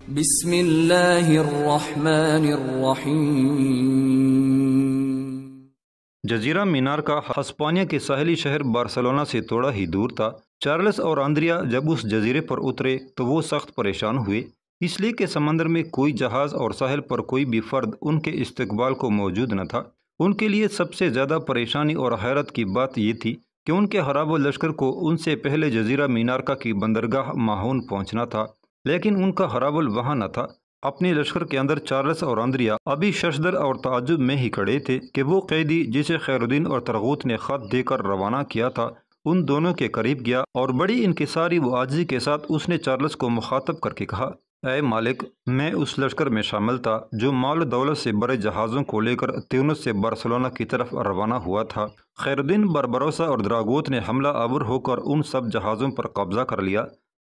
بسم اللہ الرحمن الرحیم۔ جزیرہ مینار کا ہسپانیہ کے ساحلی شہر بارسلونا سے تھوڑا ہی دور تھا۔ چارلس اور آندریا جب اس جزیرے پر اترے تو وہ سخت پریشان ہوئے، اس لیے کہ سمندر میں کوئی جہاز اور ساحل پر کوئی بھی فرد ان کے استقبال کو موجود نہ تھا۔ ان کے لیے سب سے زیادہ پریشانی اور حیرت کی بات یہ تھی کہ ان کے ہراب لشکر کو ان سے پہلے جزیرہ مینارکا کی بندرگاہ ماہون پہنچنا تھا، لیکن ان کا ہراول وہاں نہ تھا۔ اپنے لشکر کے اندر چارلس اور آندریا ابھی ششدر اور تعجب میں ہی کھڑے تھے کہ وہ قیدی جسے خیر الدین اور ترغوت نے خط دے کر روانہ کیا تھا ان دونوں کے قریب گیا اور بڑی انکساری و عاجزی کے ساتھ اس نے چارلس کو مخاطب کر کے کہا، اے مالک، میں اس لشکر میں شامل تھا جو مال و دولت سے بڑے جہازوں کو لے کر تیونس سے بارسلونا کی طرف روانہ ہوا تھا۔ خیر الدین بربروسا اور دراگوت نے حملہ آور ہو کر ان سب جہازوں پر قبضہ کر لیا،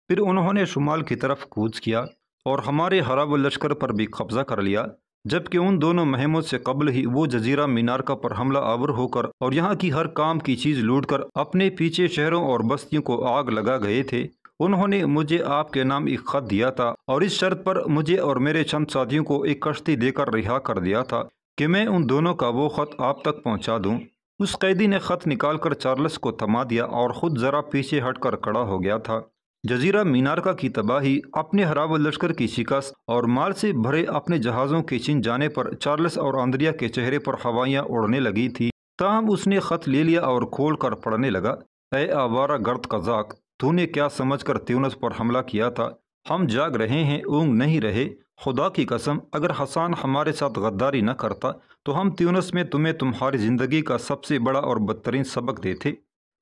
پھر انہوں نے شمال کی طرف کوچ کیا اور ہمارے ہراب لشکر پر بھی قبضہ کر لیا، جبکہ ان دونوں مہموں سے قبل ہی وہ جزیرہ مینارکا پر حملہ آور ہو کر اور یہاں کی ہر کام کی چیز لوٹ کر اپنے پیچھے شہروں اور بستیوں کو آگ لگا گئے تھے۔ انہوں نے مجھے آپ کے نام ایک خط دیا تھا اور اس شرط پر مجھے اور میرے چند ساتھیوں کو ایک کشتی دے کر رہا کر دیا تھا کہ میں ان دونوں کا وہ خط آپ تک پہنچا دوں۔ اس قیدی نے خط نکال کر چارلس کو تھما دیا اور خود ذرا پیچھے ہٹ کر کھڑا ہو گیا تھا۔ جزیرہ مینارکا کی تباہی، اپنے ہراب لشکر کی شکست اور مال سے بھرے اپنے جہازوں کے چھن جانے پر چارلس اور آندریا کے چہرے پر ہوائیاں اڑنے لگی تھی، تاہم اس نے خط لے لیا اور کھول کر پڑھنے لگا، اے آوارہ گرد قزاق، تو نے کیا سمجھ کر تیونس پر حملہ کیا تھا؟ ہم جاگ رہے ہیں، اونگ نہیں رہے۔ خدا کی قسم، اگر حسان ہمارے ساتھ غداری نہ کرتا تو ہم تیونس میں تمہیں تمہاری زندگی کا سب سے بڑا اور بدترین سبق دیتے۔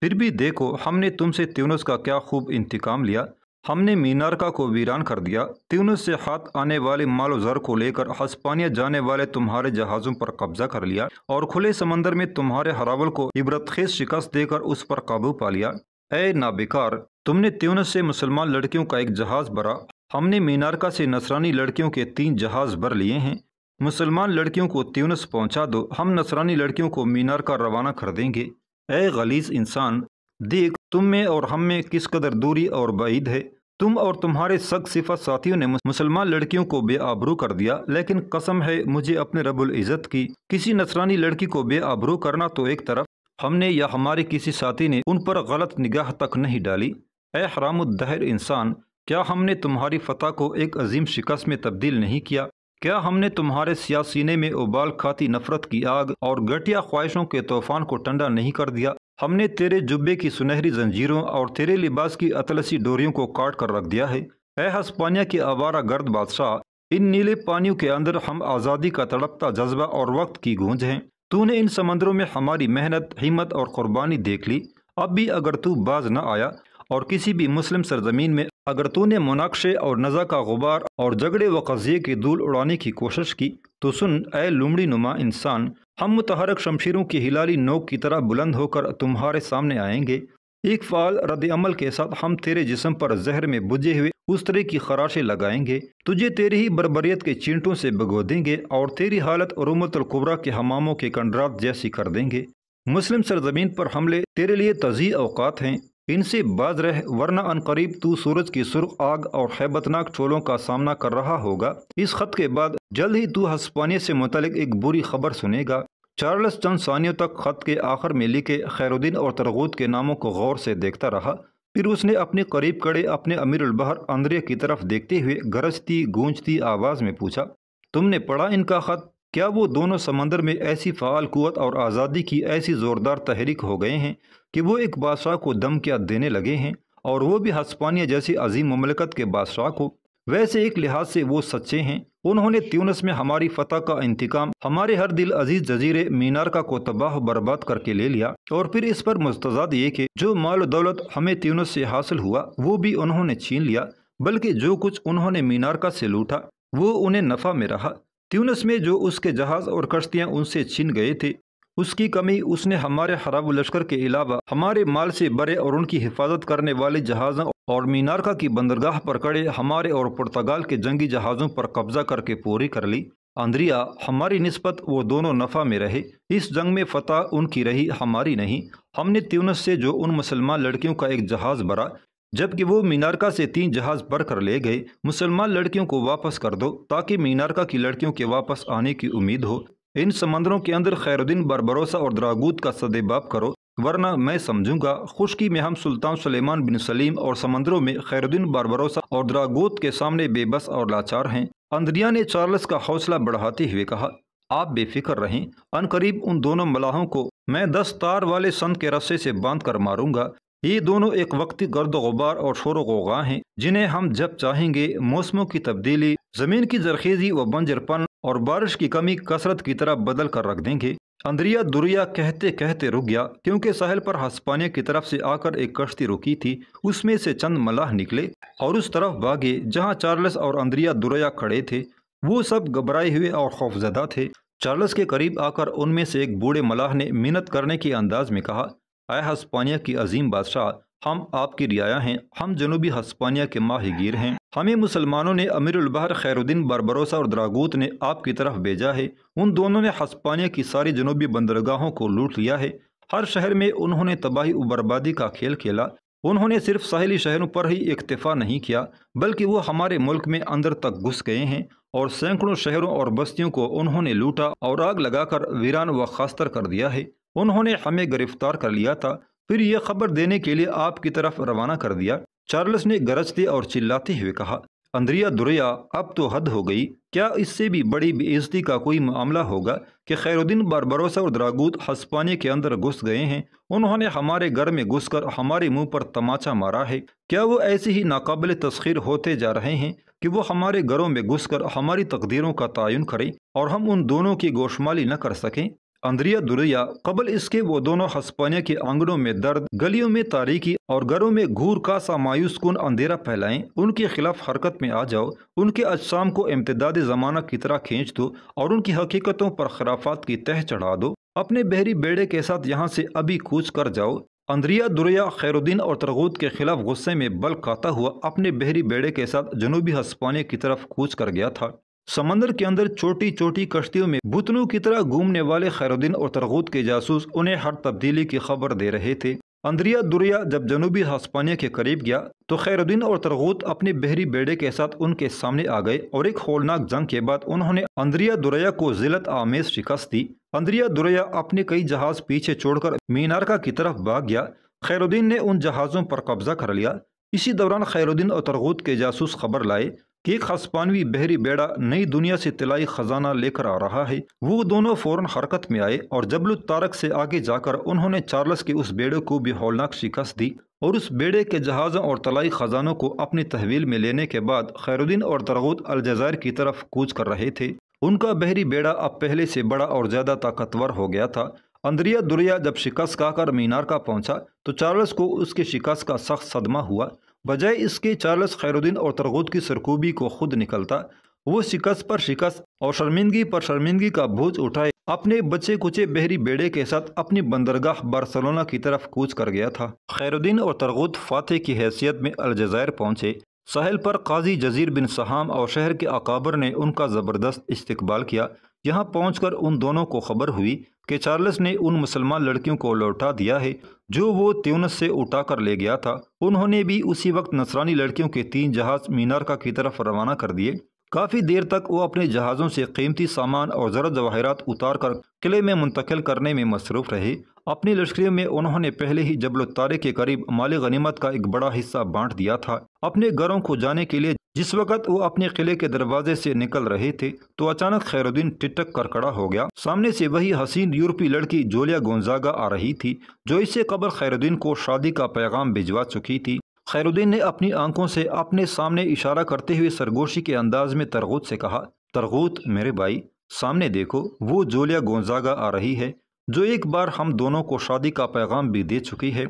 پھر بھی دیکھو ہم نے تم سے تیونس کا کیا خوب انتقام لیا۔ ہم نے مینارکا کو ویران کر دیا، تیونس سے ہاتھ آنے والے مال و زر کو لے کر ہسپانیہ جانے والے تمہارے جہازوں پر قبضہ کر لیا اور کھلے سمندر میں تمہارے ہراول کو عبرت خیز شکست دے کر اس پر قابو پا لیا۔ اے نابکار، تم نے تیونس سے مسلمان لڑکیوں کا ایک جہاز بھرا، ہم نے مینارکا سے نصرانی لڑکیوں کے 3 جہاز بھر لیے ہیں۔ مسلمان لڑکیوں کو تیونس پہنچا دو، ہم نصرانی لڑکیوں کو مینارکا روانہ کر دیں گے۔ اے غلیظ انسان، دیکھ تم میں اور ہم میں کس قدر دوری اور بعید ہے۔ تم اور تمہارے سگ صفت ساتھیوں نے مسلمان لڑکیوں کو بے آبرو کر دیا، لیکن قسم ہے مجھے اپنے رب العزت کی، کسی نصرانی لڑکی کو بے آبرو کرنا تو ایک طرف، ہم نے یا ہمارے کسی ساتھی نے ان پر غلط نگاہ تک نہیں ڈالی۔ اے حرام الدہر انسان، کیا ہم نے تمہاری فتح کو ایک عظیم شکست میں تبدیل نہیں کیا؟ کیا ہم نے تمہارے سیاہ سینے میں ابال کھاتی نفرت کی آگ اور گھٹیا خواہشوں کے طوفان کو ٹھنڈا نہیں کر دیا؟ ہم نے تیرے جبے کی سنہری زنجیروں اور تیرے لباس کی اطلسی ڈوریوں کو کاٹ کر رکھ دیا ہے۔ اے ہسپانیہ کے آوارہ گرد بادشاہ، ان نیلے پانیوں کے اندر ہم آزادی کا تڑپتا جذبہ اور وقت کی گونج ہیں۔ تو نے ان سمندروں میں ہماری محنت، ہمت اور قربانی دیکھ لی۔ اب بھی اگر تو باز نہ آیا اور کسی بھی مسلم سرزمین میں اگر تو نے مناقشے اور نزاع کا غبار اور جھگڑے و قضیے کی دھول اڑانے کی کوشش کی تو سن اے لومڑی نما انسان، ہم متحرک شمشیروں کی ہلالی نوک کی طرح بلند ہو کر تمہارے سامنے آئیں گے۔ ایک فعال رد عمل کے ساتھ ہم تیرے جسم پر زہر میں بجھے ہوئے اس طرح کی خراشیں لگائیں گے، تجھے تیری ہی بربریت کے چینٹوں سے بھگو دیں گے اور تیری حالت رومت القبرا کے حماموں کے کنڈرات جیسی کر دیں گے۔ مسلم سرزمین پر حملے تیرے لیے تضیع اوقات ہیں، ان سے باز رہ، ورنہ ان قریب تو سورج کی سرخ آگ اور ہیبتناک چولوں کا سامنا کر رہا ہوگا۔ اس خط کے بعد جلد ہی تو ہسپانیہ سے متعلق ایک بری خبر سنے گا۔ چارلس چند ثانیوں تک خط کے آخر میں لکھے خیر الدین اور ترغوت کے ناموں کو غور سے دیکھتا رہا، پھر اس نے اپنے قریب کھڑے اپنے امیر البحر آندریا کی طرف دیکھتے ہوئے گرجتی گونجتی آواز میں پوچھا، تم نے پڑھا ان کا خط؟ کیا وہ دونوں سمندر میں ایسی فعال قوت اور آزادی کی ایسی زوردار تحریک ہو گئے ہیں کہ وہ ایک بادشاہ کو دھمکیاں دینے لگے ہیں، اور وہ بھی ہسپانیہ جیسی عظیم مملکت کے بادشاہ کو؟ ویسے ایک لحاظ سے وہ سچے ہیں، انہوں نے تیونس میں ہماری فتح کا انتقام ہمارے ہر دل عزیز جزیرے مینارکا کو تباہ و برباد کر کے لے لیا، اور پھر اس پر مستزاد یہ کہ جو مال و دولت ہمیں تیونس سے حاصل ہوا وہ بھی انہوں نے چھین لیا، بلکہ جو کچھ انہوں نے مینارکا سے لوٹا وہ انہیں نفع میں رہا۔ تیونس میں جو اس کے جہاز اور کشتیاں ان سے چھن گئے تھے، اس کی کمی اس نے ہمارے ہراب لشکر کے علاوہ ہمارے مال سے بھرے اور ان کی حفاظت کرنے والے جہازوں اور مینارکا کی بندرگاہ پر کھڑے ہمارے اور پرتگال کے جنگی جہازوں پر قبضہ کر کے پوری کر لی۔ آندریا، ہماری نسبت وہ دونوں نفع میں رہے، اس جنگ میں فتح ان کی رہی، ہماری نہیں۔ ہم نے تیونس سے جو ان مسلمان لڑکیوں کا ایک جہاز بھرا جبکہ وہ مینارکا سے 3 جہاز بھر کر لے گئے۔ مسلمان لڑکیوں کو واپس کر دو تاکہ مینارکا کی لڑکیوں کے واپس آنے کی امید ہو۔ ان سمندروں کے اندر خیر الدین بربروسا اور دراگوت کا سدباب کرو، ورنہ میں سمجھوں گا خشکی میں ہم سلطان سلیمان بن سلیم اور سمندروں میں خیر الدین بربروسا اور دراگوت کے سامنے بے بس اور لاچار ہیں۔ اندریا نے چارلس کا حوصلہ بڑھاتے ہوئے کہا، آپ بے فکر رہیں، ان قریب ان دونوں ملاحوں کو میں 10 تار والے سند کے رسے سے باندھ کر ماروں گا۔ یہ دونوں ایک وقتی گرد و غبار اور شور و غوغا ہیں جنہیں ہم جب چاہیں گے موسموں کی تبدیلی، زمین کی زرخیزی و بنجر پن اور بارش کی کمی کثرت کی طرح بدل کر رکھ دیں گے۔ اندریا دریا کہتے کہتے رک گیا کیونکہ ساحل پر ہسپانیہ کی طرف سے آ کر ایک کشتی رکی تھی۔ اس میں سے چند ملاح نکلے اور اس طرف بھاگے جہاں چارلس اور اندریا دریا کھڑے تھے۔ وہ سب گھبرائے ہوئے اور خوفزدہ تھے۔ چارلس کے قریب آ کر ان میں سے ایک بوڑھے ملاح نے منت کرنے کے انداز میں کہا، اے ہسپانیہ کی عظیم بادشاہ، ہم آپ کی رعایا ہیں، ہم جنوبی ہسپانیہ کے ماہی گیر ہیں۔ ہمیں مسلمانوں نے امیر البحر خیر الدین بربروسا اور دراگوت نے آپ کی طرف بھیجا ہے۔ ان دونوں نے ہسپانیہ کی ساری جنوبی بندرگاہوں کو لوٹ لیا ہے۔ ہر شہر میں انہوں نے تباہی و بربادی کا کھیل کھیلا۔ انہوں نے صرف ساحلی شہروں پر ہی اکتفا نہیں کیا بلکہ وہ ہمارے ملک میں اندر تک گھس گئے ہیں اور سینکڑوں شہروں اور بستیوں کو انہوں نے لوٹا اور آگ لگا کر ویران و خاستر کر دیا ہے۔ انہوں نے ہمیں گرفتار کر لیا تھا، پھر یہ خبر دینے کے لیے آپ کی طرف روانہ کر دیا۔ چارلس نے گرجتے اور چلاتے ہوئے کہا، اندریا دریا، اب تو حد ہو گئی۔ کیا اس سے بھی بڑی بے عزتی کا کوئی معاملہ ہوگا کہ خیر الدین بربروسا اور دراگوت ہسپانیہ کے اندر گھس گئے ہیں؟ انہوں نے ہمارے گھر میں گھس کر ہمارے منہ پر تماچا مارا ہے۔ کیا وہ ایسے ہی ناقابل تسخیر ہوتے جا رہے ہیں کہ وہ ہمارے گھروں میں گھس کر ہماری تقدیروں کا تعین کریں اور ہم ان دونوں کی گوشمالی نہ کر سکیں؟ اندریا دریا، قبل اس کے وہ دونوں ہسپانیہ کے آنگنوں میں درد، گلیوں میں تاریکی اور گھروں میں گھور کا سا مایوس کن اندھیرا پھیلائیں، ان کے خلاف حرکت میں آ جاؤ، ان کے اجسام کو امتداد زمانہ کی طرح کھینچ دو اور ان کی حقیقتوں پر خرافات کی تہ چڑھا دو۔ اپنے بحری بیڑے کے ساتھ یہاں سے ابھی کوچ کر جاؤ۔ اندریا دریا خیر الدین اور ترغوت کے خلاف غصے میں بل کھاتا ہوا اپنے بحری بیڑے کے ساتھ جنوبی ہسپانیہ کی طرف کوچ کر گیا تھا۔ سمندر کے اندر چھوٹی چھوٹی کشتیوں میں بتنوں کی طرح گھومنے والے خیر الدین اور ترغوت کے جاسوس انہیں ہر تبدیلی کی خبر دے رہے تھے۔ اندریا دریا جب جنوبی ہسپانیہ کے قریب گیا تو خیر الدین اور ترغوت اپنے بحری بیڑے کے ساتھ ان کے سامنے آ گئے اور ایک ہولناک جنگ کے بعد انہوں نے اندریا دریا کو ذلت آمیز شکست دی۔ اندریا دریا اپنے کئی جہاز پیچھے چھوڑ کر مینارکا کی طرف بھاگ گیا۔ خیر الدین نے ان جہازوں پر قبضہ کر لیا۔ اسی دوران خیر الدین اور ترغوت کے جاسوس خبر لائے کہ ایک ہسپانوی بحری بیڑا نئی دنیا سے طلائی خزانہ لے کر آ رہا ہے۔ وہ دونوں فوراً حرکت میں آئے اور جبل الطارق سے آگے جا کر انہوں نے چارلس کے اس بیڑے کو بھی ہولناک شکست دی اور اس بیڑے کے جہازوں اور طلائی خزانوں کو اپنی تحویل میں لینے کے بعد خیر الدین اور ترغوت الجزائر کی طرف کوچ کر رہے تھے۔ ان کا بحری بیڑا اب پہلے سے بڑا اور زیادہ طاقتور ہو گیا تھا۔ اندریا دریا جب شکست کھا کر مینارکا پہنچا تو چارلس کو اس کے شکست کا سخت صدمہ ہوا۔ بجائے اس کے چارلس خیر الدین اور ترغوت کی سرکوبی کو خود نکلتا، وہ شکست پر شکست اور شرمندگی پر شرمندگی کا بوجھ اٹھائے اپنے بچے کچے بحری بیڑے کے ساتھ اپنی بندرگاہ بارسلونا کی طرف کوچ کر گیا تھا۔ خیر الدین اور ترغوت فاتح کی حیثیت میں الجزائر پہنچے۔ ساحل پر قاضی جزیر بن سہام اور شہر کے اکابر نے ان کا زبردست استقبال کیا۔ یہاں پہنچ کر ان دونوں کو خبر ہوئی کہ چارلس نے ان مسلمان لڑکیوں کو لوٹا دیا ہے جو وہ تیونس سے اٹھا کر لے گیا تھا۔ انہوں نے بھی اسی وقت نصرانی لڑکیوں کے 3 جہاز مینارکا کی طرف روانہ کر دیے۔ کافی دیر تک وہ اپنے جہازوں سے قیمتی سامان اور زر جواہرات اتار کر قلعے میں منتقل کرنے میں مصروف رہے۔ اپنی لشکریوں میں انہوں نے پہلے ہی جبل الطارق کے قریب مال غنیمت کا ایک بڑا حصہ بانٹ دیا تھا۔ اپنے گھروں کو جانے کے لیے جس وقت وہ اپنے قلعے کے دروازے سے نکل رہے تھے تو اچانک خیر الدین ٹٹک کر کھڑا ہو گیا۔ سامنے سے وہی حسین یورپی لڑکی جولیا گونزاگا آ رہی تھی جو اس سے قبل خیر الدین کو شادی کا پیغام بھجوا چکی تھی۔ خیر الدین نے اپنی آنکھوں سے اپنے سامنے اشارہ کرتے ہوئے سرگوشی کے انداز میں ترغوت سے کہا، ترغوت میرے بھائی، سامنے دیکھو، وہ جولیا گونزاگا آ رہی ہے جو ایک بار ہم دونوں کو شادی کا پیغام بھی دے چکی ہے۔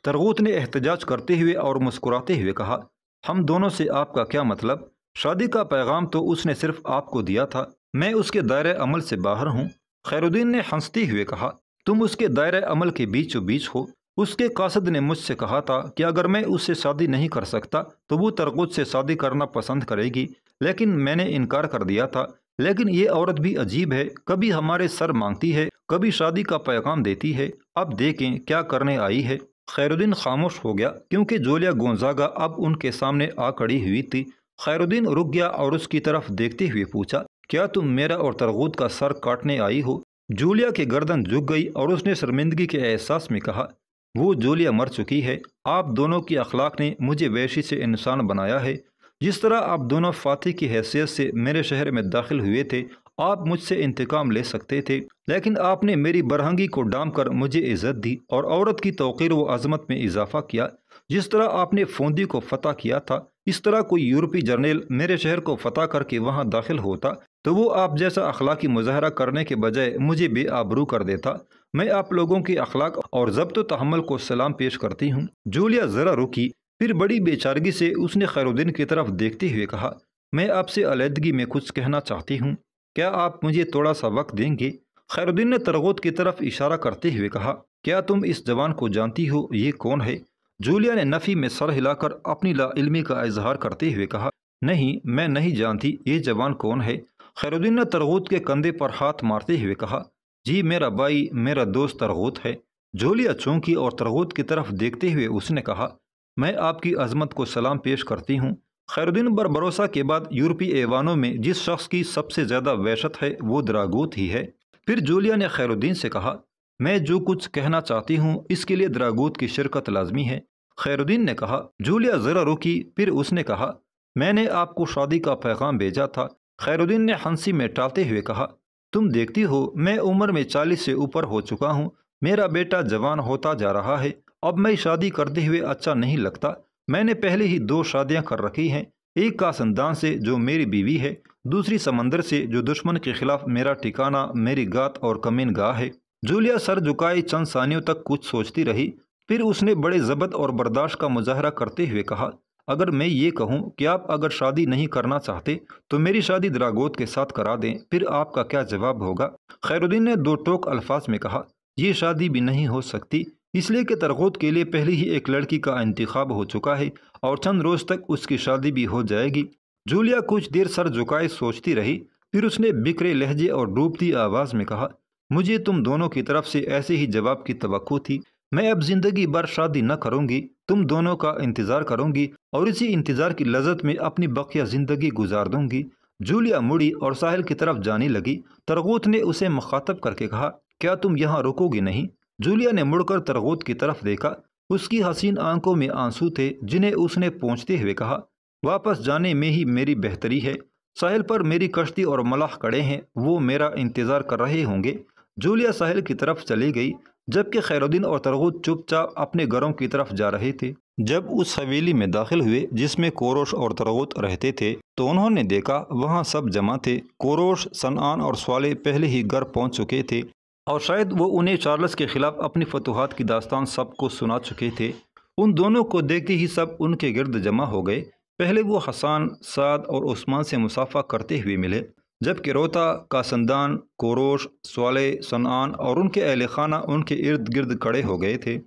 ترغوت نے احتجاج کرتے ہوئے اور مسکراتے ہوئے کہا، ہم دونوں سے آپ کا کیا مطلب؟ شادی کا پیغام تو اس نے صرف آپ کو دیا تھا، میں اس کے دائرۂ عمل سے باہر ہوں۔ خیر الدین نے ہنستے ہوئے کہا، تم اس کے دائرۂ عمل کے بیچو بیچ ہو۔ اس کے قاصد نے مجھ سے کہا تھا کہ اگر میں اس سے شادی نہیں کر سکتا تو وہ ترغوت سے شادی کرنا پسند کرے گی، لیکن میں نے انکار کر دیا تھا۔ لیکن یہ عورت بھی عجیب ہے، کبھی ہمارے سر مانگتی ہے، کبھی شادی کا پیغام دیتی ہے۔ اب دیکھیں کیا کرنے آئی ہے۔ خیرالدین خاموش ہو گیا کیونکہ جولیا گونزاگا اب ان کے سامنے آ کھڑی ہوئی تھی۔ خیرالدین رک گیا اور اس کی طرف دیکھتے ہوئے پوچھا، کیا تم میرا اور ترغوت کا سر کاٹنے آئی ہو؟ جولیا کی گردن جھک گئی اور اس نے شرمندگی کے احساس میں کہا، وہ جولیا مر چکی ہے۔ آپ دونوں کی اخلاق نے مجھے وحشی سے انسان بنایا ہے۔ جس طرح آپ دونوں فاتح کی حیثیت سے میرے شہر میں داخل ہوئے تھے، آپ مجھ سے انتقام لے سکتے تھے، لیکن آپ نے میری برہنگی کو ڈام کر مجھے عزت دی اور عورت کی توقیر و عظمت میں اضافہ کیا۔ جس طرح آپ نے فوندی کو فتح کیا تھا، اس طرح کوئی یورپی جرنیل میرے شہر کو فتح کر کے وہاں داخل ہوتا تو وہ آپ جیسا اخلاقی مظاہرہ کرنے کے بجائے مجھے بے آبرو کر دیتا۔ میں آپ لوگوں کے اخلاق اور ضبط و تحمل کو سلام پیش کرتی ہوں۔ جولیا ذرا رکی، پھر بڑی بے چارگی سے اس نے خیرالدین کی طرف دیکھتے ہوئے کہا، میں آپ سے علیحدگی میں کچھ کہنا چاہتی ہوں، کیا آپ مجھے تھوڑا سا وقت دیں گے؟ خیرالدین نے ترغوت کی طرف اشارہ کرتے ہوئے کہا، کیا تم اس جوان کو جانتی ہو؟ یہ کون ہے؟ جولیا نے نفی میں سر ہلا کر اپنی لا علمی کا اظہار کرتے ہوئے کہا، نہیں، میں نہیں جانتی یہ جوان کون ہے۔ خیرالدین نے ترغوت کے کندھے پر ہاتھ مارتے ہوئے کہا، جی میرا بھائی، میرا دوست ترغوت ہے۔ جولیا چونکی اور ترغوت کی طرف دیکھتے ہوئے اس نے کہا، میں آپ کی عظمت کو سلام پیش کرتی ہوں۔ خیرالدین بر بھروسہ کے بعد یورپی ایوانوں میں جس شخص کی سب سے زیادہ وحشت ہے وہ دراگوت ہی ہے۔ پھر جولیا نے خیرالدین سے کہا، میں جو کچھ کہنا چاہتی ہوں اس کے لیے دراگوت کی شرکت لازمی ہے۔ خیرالدین نے کہا۔ جولیا ذرا رکی، پھر اس نے کہا، میں نے آپ کو شادی کا پیغام بھیجا تھا۔ خیرالدین نے ہنسی میں ٹالتے ہوئے کہا، تم دیکھتی ہو میں عمر میں 40 سے اوپر ہو چکا ہوں، میرا بیٹا جوان ہوتا جا رہا ہے، اب میں شادی کرتے ہوئے اچھا نہیں لگتا۔ میں نے پہلے ہی 2 شادیاں کر رکھی ہیں، ایک کاسندان سے جو میری بیوی ہے، دوسری سمندر سے جو دشمن کے خلاف میرا ٹھکانہ، میری گات اور کمین گاہ ہے۔ جولیا سر جھکائے چند ثانیوں تک کچھ سوچتی رہی، پھر اس نے بڑے ضبط اور برداشت کا مظاہرہ کرتے ہوئے کہا، اگر میں یہ کہوں کہ آپ اگر شادی نہیں کرنا چاہتے تو میری شادی دراگوت کے ساتھ کرا دیں، پھر آپ کا کیا جواب ہوگا؟ خیرالدین نے 2 ٹوک الفاظ میں کہا، یہ شادی بھی نہیں ہو سکتی، اس لیے کہ ترغوت کے لیے پہلے ہی ایک لڑکی کا انتخاب ہو چکا ہے اور چند روز تک اس کی شادی بھی ہو جائے گی۔ جولیا کچھ دیر سر جھکائے سوچتی رہی، پھر اس نے بکھرے لہجے اور ڈوبتی آواز میں کہا، مجھے تم دونوں کی طرف سے ایسے ہی جواب کی توقع تھی۔ میں اب زندگی بھر شادی نہ کروں گی، تم دونوں کا انتظار کروں گی اور اسی انتظار کی لذت میں اپنی بقیہ زندگی گزار دوں گی۔ جولیا مڑی اور ساحل کی طرف جانے لگی۔ ترغوت نے اسے مخاطب کر کے کہا، کیا تم یہاں رکو گی نہیں؟ جولیا نے مڑ کر ترغوت کی طرف دیکھا، اس کی حسین آنکھوں میں آنسو تھے جنہیں اس نے پونچھتے ہوئے کہا، واپس جانے میں ہی میری بہتری ہے، ساحل پر میری کشتی اور ملاح کڑے ہیں، وہ میرا انتظار کر رہے ہوں گے۔ جولیا ساحل کی طرف چلی گئی جبکہ خیرالدین اور ترغوت چپ چاپ اپنے گھروں کی طرف جا رہے تھے۔ جب اس حویلی میں داخل ہوئے جس میں کوروش اور ترغوت رہتے تھے تو انہوں نے دیکھا وہاں سب جمع تھے۔ کوروش، صنعان اور صالح پہلے ہی گھر پہنچ چکے تھے اور شاید وہ انہیں چارلس کے خلاف اپنی فتوحات کی داستان سب کو سنا چکے تھے۔ ان دونوں کو دیکھتے ہی سب ان کے گرد جمع ہو گئے۔ پہلے وہ حسان، سعد اور عثمان سے مصافحہ کرتے ہوئے ملے، جبکہ روتا، کاسندان، کوروش، صالح، صنعان اور ان کے اہل خانہ ان کے ارد گرد کھڑے ہو گئے تھے۔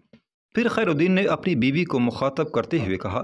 پھر خیرالدین نے اپنی بیوی کو مخاطب کرتے ہوئے کہا،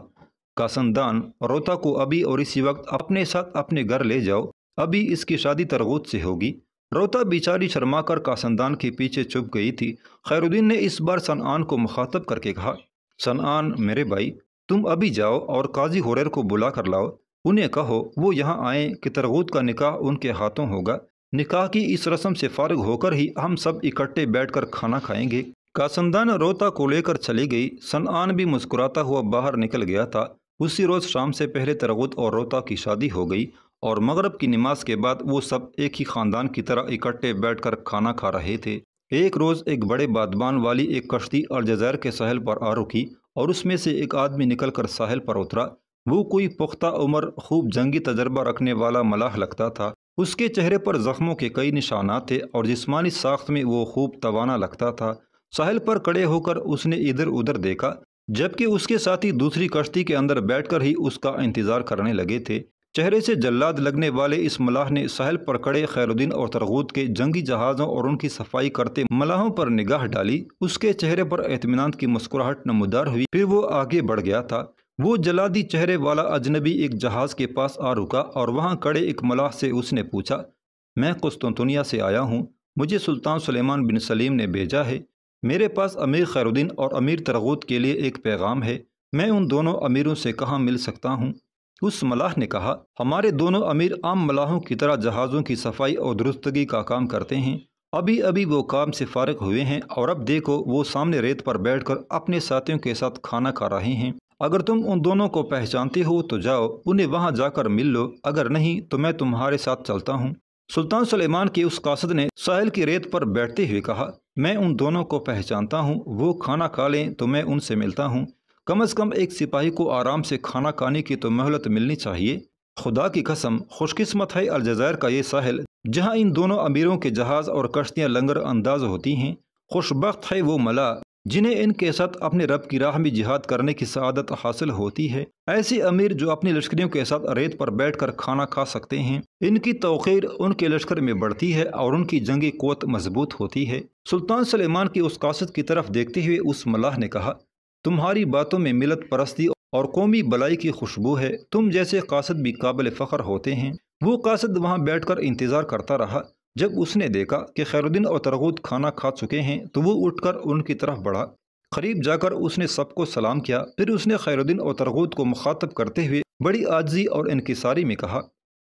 کاسندان، روتا کو ابھی اور اسی وقت اپنے ساتھ اپنے گھر لے جاؤ، ابھی اس کی شادی ترغوت سے ہوگی۔ روتا بیچاری شرما کر کاسندان کے پیچھے چھپ گئی تھی۔ خیرالدین نے اس بار صنعان کو مخاطب کر کے کہا، صنعان میرے بھائی، تم ابھی جاؤ اور قاضی حریر کو بلا کر لاؤ، انہیں کہو وہ یہاں آئیں کہ ترغوت کا نکاح ان کے ہاتھوں ہوگا۔ نکاح کی اس رسم سے فارغ ہو کر ہی ہم سب اکٹھے بیٹھ کر کھانا کھائیں گے۔ کاسندان روتا کو لے کر چلی گئی۔ صنعان بھی مسکراتا ہوا باہر نکل گیا تھا۔ اسی روز شام سے پہلے ترغوت اور روتا کی شادی ہو گئی اور مغرب کی نماز کے بعد وہ سب ایک ہی خاندان کی طرح اکٹھے بیٹھ کر کھانا کھا رہے تھے۔ ایک روز ایک بڑے بادبان والی ایک کشتی الجزائر کے ساحل پر آ رکی اور اس میں سے ایک آدمی نکل کر ساحل پر اترا۔ وہ کوئی پختہ عمر، خوب جنگی تجربہ رکھنے والا ملاح لگتا تھا۔ اس کے چہرے پر زخموں کے کئی نشانات تھے اور جسمانی ساخت میں وہ خوب توانا لگتا تھا۔ ساحل پر کھڑے ہو کر اس نے ادھر ادھر دیکھا، جبکہ اس کے ساتھی دوسری کشتی کے اندر بیٹھ کر ہی اس کا انتظار کرنے لگے تھے۔ چہرے سے جلاد لگنے والے اس ملاح نے ساحل پر کھڑے خیرالدین اور ترغوت کے جنگی جہازوں اور ان کی صفائی کرتے ملاحوں پر نگاہ ڈالی۔ اس کے چہرے پر اطمینان کی مسکراہٹ نمودار ہوئی، پھر وہ آگے بڑھ گیا تھا۔ وہ جلادی چہرے والا اجنبی ایک جہاز کے پاس آ رکا اور وہاں کھڑے ایک ملاح سے اس نے پوچھا، میں قسطنطنیہ سے آیا ہوں، مجھے سلطان سلیمان بن سلیم نے بھیجا ہے، میرے پاس امیر خیر الدین اور امیر ترغوت کے لیے ایک پیغام ہے، میں ان دونوں امیروں سے کہاں مل سکتا ہوں؟ اس ملاح نے کہا، ہمارے دونوں امیر عام ملاحوں کی طرح جہازوں کی صفائی اور درستگی کا کام کرتے ہیں، ابھی وہ کام سے فارغ ہوئے ہیں اور اب دیکھو وہ سامنے ریت پر بیٹھ کر اپنے ساتھیوں کے ساتھ کھانا کھا رہے ہیں۔ اگر تم ان دونوں کو پہچانتے ہو تو جاؤ انہیں وہاں جا کر مل لو، اگر نہیں تو میں تمہارے ساتھ چلتا ہوں۔ سلطان سلیمان کے اس قاصد نے ساحل کی ریت پر بیٹھتے ہوئے کہا، میں ان دونوں کو پہچانتا ہوں، وہ کھانا کھا لیں تو میں ان سے ملتا ہوں، کم از کم ایک سپاہی کو آرام سے کھانا کھانے کی تو مہلت ملنی چاہیے۔ خدا کی قسم، خوش قسمت ہے الجزائر کا یہ ساحل جہاں ان دونوں امیروں کے جہاز اور کشتیاں لنگر انداز ہوتی ہیں، خوش بخت ہے وہ ملا جنہیں ان کے ساتھ اپنے رب کی راہ میں جہاد کرنے کی سعادت حاصل ہوتی ہے۔ ایسے امیر جو اپنی لشکریوں کے ساتھ ریت پر بیٹھ کر کھانا کھا سکتے ہیں، ان کی توقیر ان کے لشکر میں بڑھتی ہے اور ان کی جنگی قوت مضبوط ہوتی ہے۔ سلطان سلیمان کی اس قاصد کی طرف دیکھتے ہوئے اس ملاح نے کہا، تمہاری باتوں میں ملت پرستی اور قومی بلائی کی خوشبو ہے، تم جیسے قاصد بھی قابل فخر ہوتے ہیں۔ وہ قاصد وہاں بیٹھ کر انتظار کرتا رہا۔ جب اس نے دیکھا کہ خیر الدین اور ترغوت کھانا کھا چکے ہیں تو وہ اٹھ کر ان کی طرف بڑھا، قریب جا کر اس نے سب کو سلام کیا، پھر اس نے خیر الدین اور ترغوت کو مخاطب کرتے ہوئے بڑی عاجزی اور انکساری میں کہا،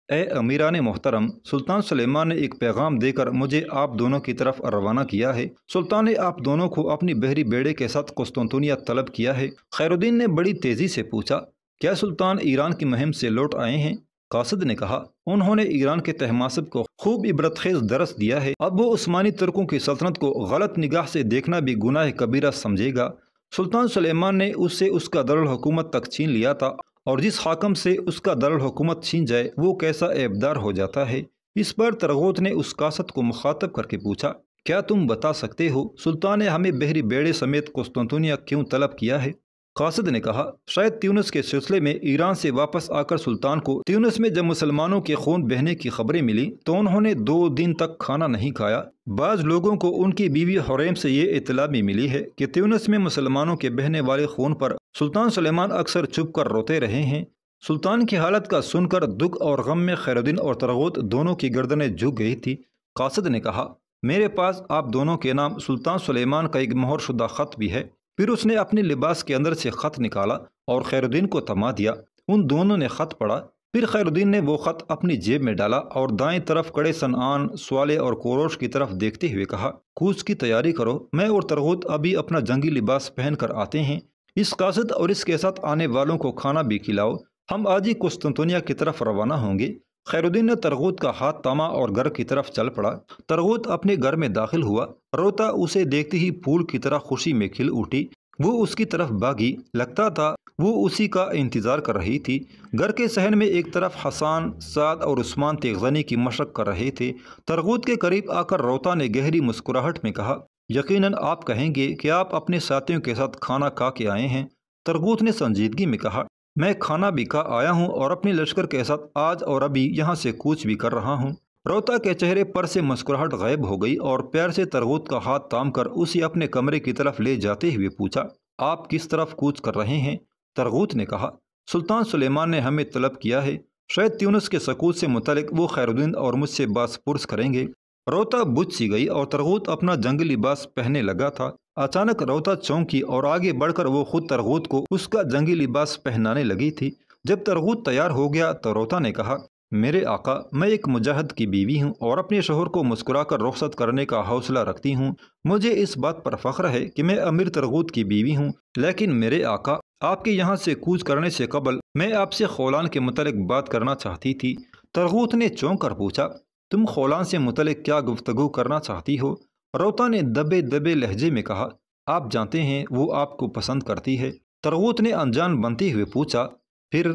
اے امیران محترم، سلطان سلیمان نے ایک پیغام دے کر مجھے آپ دونوں کی طرف روانہ کیا ہے۔ سلطان نے آپ دونوں کو اپنی بحری بیڑے کے ساتھ قسطنطنیہ طلب کیا ہے۔ خیر الدین نے بڑی تیزی سے پوچھا، کیا سلطان ایران کی مہم سے لوٹ آئے ہیں؟ قاصد نے کہا، انہوں نے ایران کے طہماسب کو خوب عبرت خیز درس دیا ہے، اب وہ عثمانی ترکوں کی سلطنت کو غلط نگاہ سے دیکھنا بھی گناہ کبیرہ سمجھے گا۔ سلطان سلیمان نے اس سے اس کا دارالحکومت تک چھین لیا تھا، اور جس حاکم سے اس کا دارالحکومت چھین جائے وہ کیسا عیبدار ہو جاتا ہے۔ اس پر ترغوت نے اس قاصد کو مخاطب کر کے پوچھا، کیا تم بتا سکتے ہو سلطان نے ہمیں بحری بیڑے سمیت قسطنطنیہ کیوں طلب کیا ہے؟ قاصد نے کہا، شاید تیونس کے سلسلے میں ایران سے واپس آ کر سلطان کو تیونس میں جب مسلمانوں کے خون بہنے کی خبریں ملی تو انہوں نے 2 دن تک کھانا نہیں کھایا۔ بعض لوگوں کو ان کی بیوی حریم سے یہ اطلاع بھی ملی ہے کہ تیونس میں مسلمانوں کے بہنے والے خون پر سلطان سلیمان اکثر چھپ کر روتے رہے ہیں۔ سلطان کی حالت کا سن کر دکھ اور غم میں خیر الدین اور ترغوت دونوں کی گردنیں جھک گئی تھی۔ قاصد نے کہا، میرے پاس آپ دونوں کے نام سلطان سلیمان کا ایک مہر شدہ خط بھی ہے۔ پھر اس نے اپنے لباس کے اندر سے خط نکالا اور خیر الدین کو تھما دیا۔ ان دونوں نے خط پڑھا، پھر خیر الدین نے وہ خط اپنی جیب میں ڈالا اور دائیں طرف کڑے صنعان، سوالے اور کوروش کی طرف دیکھتے ہوئے کہا، کوچ کی تیاری کرو، میں اور ترغوت ابھی اپنا جنگی لباس پہن کر آتے ہیں، اس قاصد اور اس کے ساتھ آنے والوں کو کھانا بھی کھلاؤ، ہم آج ہی قسطنطنیہ کی طرف روانہ ہوں گے۔ خیر الدین نے ترغوت کا ہاتھ تھاما اور گھر کی طرف چل پڑا۔ ترغوت اپنے گھر میں داخل ہوا، روتا اسے دیکھتے ہی پھول کی طرح خوشی میں کھل اٹھی۔ وہ اس کی طرف بھاگی، لگتا تھا وہ اسی کا انتظار کر رہی تھی۔ گھر کے صحن میں ایک طرف حسان، سعد اور عثمان تیغزنی کی مشق کر رہے تھے۔ ترغوت کے قریب آ کر روتا نے گہری مسکراہٹ میں کہا، یقیناً آپ کہیں گے کہ آپ اپنے ساتھیوں کے ساتھ کھانا کھا کے آئے ہیں۔ ترغوت نے سنجیدگی میں کہا، میں کھانا بھی کھا آیا ہوں اور اپنے لشکر کے ساتھ آج اور ابھی یہاں سے کوچ بھی کر رہا ہوں۔ روتا کے چہرے پر سے مسکراہٹ غائب ہو گئی اور پیار سے ترغوت کا ہاتھ تھام کر اسے اپنے کمرے کی طرف لے جاتے ہوئے پوچھا، آپ کس طرف کوچ کر رہے ہیں؟ ترغوت نے کہا، سلطان سلیمان نے ہمیں طلب کیا ہے، شاید تیونس کے سقوط سے متعلق وہ خیر الدین اور مجھ سے باس پرس کریں گے۔ روتا بجھ سی گئی اور ترغوت اپنا جنگی لباس پہننے لگا تھا۔ اچانک روتا چونکی اور آگے بڑھ کر وہ خود ترغوت کو اس کا جنگی لباس پہنانے لگی تھی۔ جب ترغوت تیار ہو گیا تو روتا نے کہا، میرے آقا، میں ایک مجاہد کی بیوی ہوں اور اپنے شوہر کو مسکرا کر رخصت کرنے کا حوصلہ رکھتی ہوں۔ مجھے اس بات پر فخر ہے کہ میں امیر ترغوت کی بیوی ہوں، لیکن میرے آقا، آپ کے یہاں سے کوچ کرنے سے قبل میں آپ سے خولان کے متعلق بات کرنا چاہتی تھی۔ ترغوت نے چونک کر پوچھا، تم خولان سے متعلق کیا گفتگو کرنا چاہتی ہو؟ روتا نے دبے دبے لہجے میں کہا، آپ جانتے ہیں وہ آپ کو پسند کرتی ہے۔ ترغوت نے انجان بنتے ہوئے پوچھا، پھر؟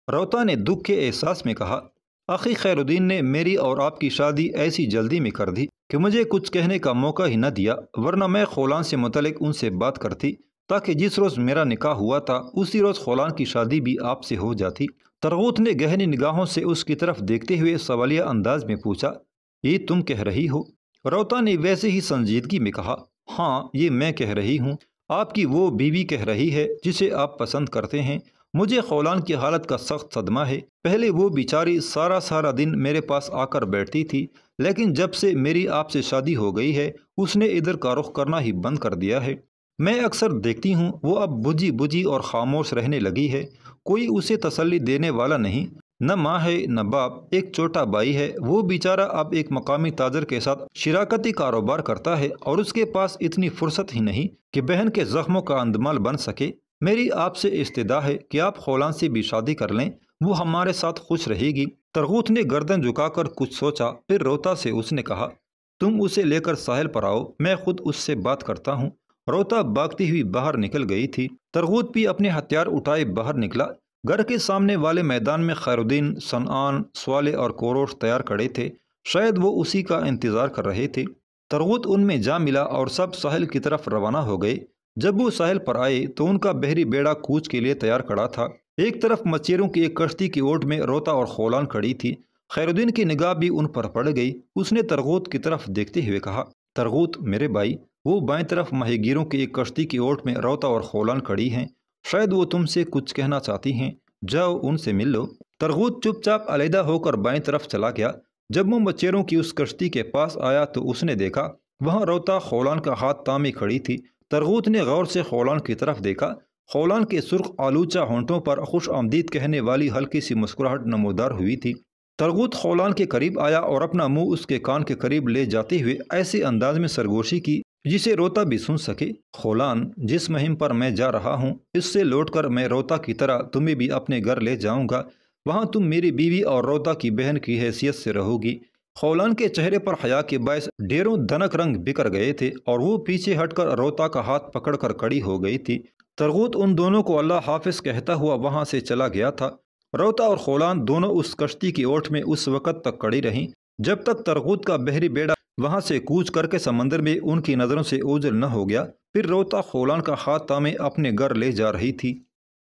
روتا نے دکھ کے احساس میں کہا، آخی خیر الدین نے میری اور آپ کی شادی ایسی جلدی میں کر دی کہ مجھے کچھ کہنے کا موقع ہی نہ دیا، ورنہ میں خولان سے متعلق ان سے بات کرتی تاکہ جس روز میرا نکاح ہوا تھا اسی روز خولان کی شادی بھی آپ سے ہو جاتی۔ ترغوت نے گہری نگاہوں سے اس کی طرف دیکھتے ہوئے سوالیہ انداز میں پوچھا، یہ تم کہہ رہی ہو؟ روتا نے ویسے ہی سنجیدگی میں کہا، ہاں، یہ میں کہہ رہی ہوں، آپ کی وہ بیوی کہہ رہی ہے جسے آپ پسند کرتے ہیں۔ مجھے خولان کی حالت کا سخت صدمہ ہے۔ پہلے وہ بیچاری سارا دن میرے پاس آ کر بیٹھتی تھی، لیکن جب سے میری آپ سے شادی ہو گئی ہے اس نے ادھر کا رخ کرنا ہی بند کر دیا ہے۔ میں اکثر دیکھتی ہوں وہ اب بجھی بجھی اور خاموش رہنے لگی ہے، کوئی اسے تسلی دینے والا نہیں، نہ ماں ہے نہ باپ، ایک چھوٹا بھائی ہے، وہ بیچارہ اب ایک مقامی تاجر کے ساتھ شراکتی کاروبار کرتا ہے اور اس کے پاس اتنی فرصت ہی نہیں کہ بہن کے زخموں کا اندمال بن سکے۔ میری آپ سے استدعا ہے کہ آپ خولان سے بھی شادی کر لیں، وہ ہمارے ساتھ خوش رہے گی۔ ترغوت نے گردن جھکا کر کچھ سوچا، پھر روتا سے اس نے کہا، تم اسے لے کر ساحل پر آؤ، میں خود اس سے بات کرتا ہوں۔ روتا بھاگتی ہوئی باہر نکل گئی تھی۔ ترغوت بھی اپنے ہتھیار اٹھائے باہر نکلا۔ گھر کے سامنے والے میدان میں خیر الدین، صنعان، صالح اور کوروش تیار کھڑے تھے، شاید وہ اسی کا انتظار کر رہے تھے۔ ترغوت ان میں جا ملا اور سب ساحل کی طرف روانہ ہو گئے۔ جب وہ ساحل پر آئے تو ان کا بحری بیڑا کوچ کے لیے تیار کھڑا تھا۔ ایک طرف مچھیروں کی ایک کشتی کی اوٹ میں روتا اور خولان کھڑی تھی۔ خیر الدین کی نگاہ بھی ان پر پڑ گئی۔ اس نے ترغوت کی طرف دیکھتے ہوئے کہا، ترغوت میرے بھائی، وہ بائیں طرف ماہی گیروں کی ایک کشتی کی اوٹ میں روتا اور خولان کھڑی ہیں، شاید وہ تم سے کچھ کہنا چاہتی ہیں، جاؤ ان سے مل لو۔ ترغوت چپ چاپ علیحدہ ہو کر بائیں طرف چلا گیا۔ جب وہ مچھیروں کی اس کشتی کے پاس آیا تو اس نے دیکھا وہاں روتا خولان کا ہاتھ تامے کھڑی تھی۔ ترغوت نے غور سے خولان کی طرف دیکھا۔ خولان کے سرخ آلوچہ ہونٹوں پر خوش آمدید کہنے والی ہلکی سی مسکراہٹ نمودار ہوئی تھی۔ ترغوت خولان کے قریب آیا اور اپنا منہ اس کے کان کے قریب لے جاتے ہوئے ایسے انداز میں سرگوشی کی جسے روتا بھی سن سکے، خولان، جس مہم پر میں جا رہا ہوں اس سے لوٹ کر میں روتا کی طرح تمہیں بھی اپنے گھر لے جاؤں گا، وہاں تم میری بیوی اور روتا کی بہن کی حیثیت سے رہو گی۔ خولان کے چہرے پر حیا کے باعث ڈھیروں دھنک رنگ بکھر گئے تھے اور وہ پیچھے ہٹ کر روتا کا ہاتھ پکڑ کر کھڑی ہو گئی تھی۔ ترغوت ان دونوں کو اللہ حافظ کہتا ہوا وہاں سے چلا گیا تھا۔ روتا اور خولان دونوں اس کشتی کی اوٹ میں اس وقت تک کھڑی رہیں جب تک ترغوت کا بحری بیڑا وہاں سے کوچ کر کے سمندر میں ان کی نظروں سے اوجھل نہ ہو گیا۔ پھر روتا خولان کا ہاتھ تامے اپنے گھر لے جا رہی تھی۔